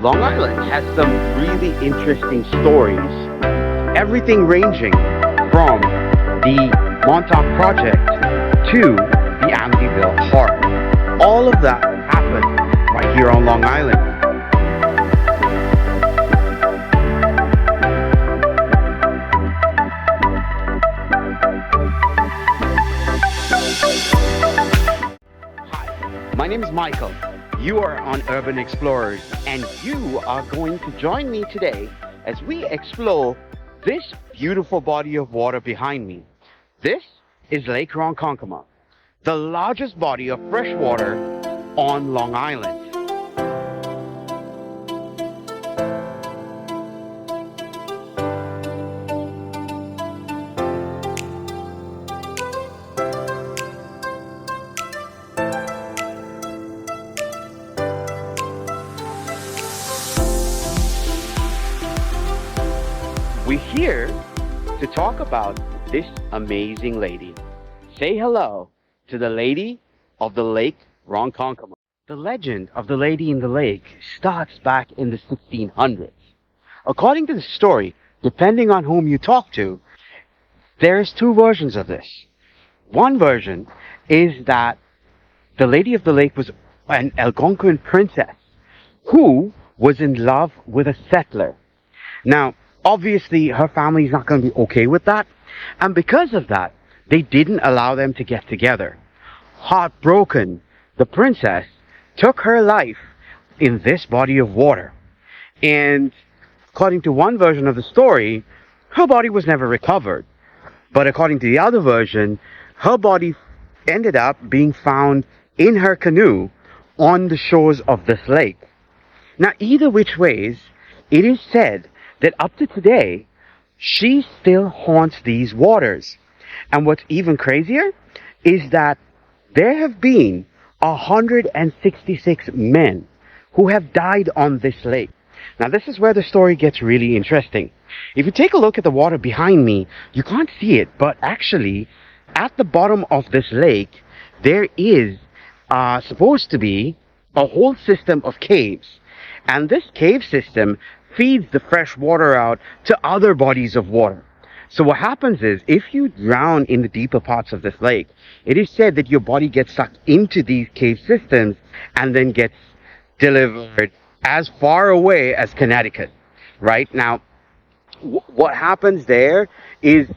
Long Island has some really interesting stories. Everything ranging from the Montauk Project to the Amityville Horror. All of that happened right here on Long Island. Hi, my name is Michael. You are on Urban Explorers, and you are going to join me today as we explore this beautiful body of water behind me. This is Lake Ronkonkoma, the largest body of fresh water on Long Island. We're here to talk about this amazing lady. Say hello to the lady of the Lake Ronkonkoma. The legend of the lady in the lake starts back in the 1600s. According to the story, depending on whom you talk to, there's two versions of this. One version is that the lady of the lake was an Algonquin princess who was in love with a settler. Now, obviously, her family's not going to be okay with that. And because of that, they didn't allow them to get together. Heartbroken, the princess took her life in this body of water. And according to one version of the story, her body was never recovered. But according to the other version, her body ended up being found in her canoe on the shores of this lake. Now, either which ways, it is said that up to today, she still haunts these waters. And what's even crazier is that there have been 166 men who have died on this lake. Now, this is where the story gets really interesting. If you take a look at the water behind me, you can't see it, but actually, at the bottom of this lake, there is supposed to be a whole system of caves. And this cave system feeds the fresh water out to other bodies of water. So what happens is, if you drown in the deeper parts of this lake, it is said that your body gets sucked into these cave systems and then gets delivered as far away as Connecticut. Right? Now, what happens there is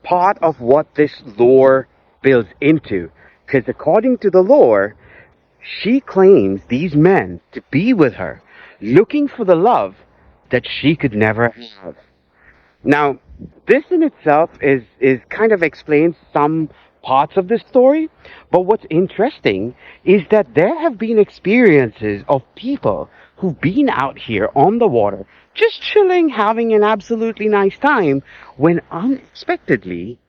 part of what this lore builds into. Because according to the lore, she claims these men to be with her, looking for the love that she could never have. Now, this in itself is kind of explains some parts of the story, but what's interesting is that there have been experiences of people who've been out here on the water, just chilling, having an absolutely nice time, when unexpectedly,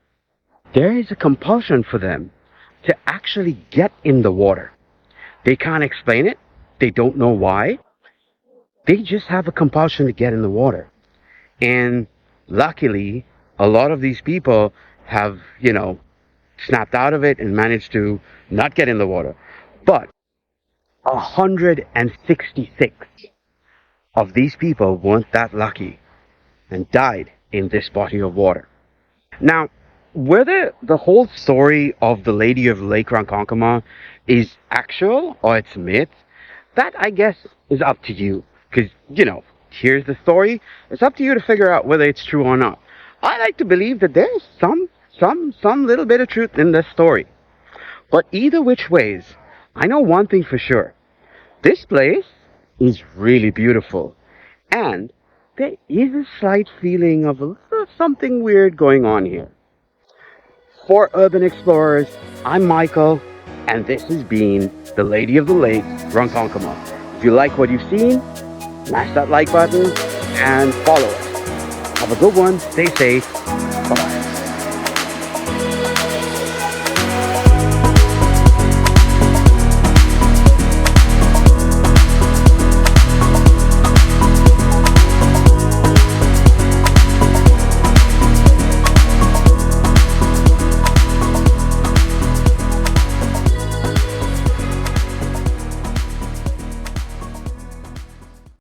there is a compulsion for them to actually get in the water. They can't explain it. They don't know why. They just have a compulsion to get in the water. And luckily, a lot of these people have, snapped out of it and managed to not get in the water. But 166 of these people weren't that lucky and died in this body of water. Now, whether the whole story of the Lady of Lake Ronkonkoma is actual or it's myth, that I guess is up to you. Because, here's the story. It's up to you to figure out whether it's true or not. I like to believe that there's some little bit of truth in this story. But either which ways, I know one thing for sure. This place is really beautiful. And there is a slight feeling of a little something weird going on here. For Urban Explorers, I'm Michael, and this has been the Lady of the Lake, Ronkonkoma. If you like what you've seen, smash that like button and follow us. Have a good one. Stay safe.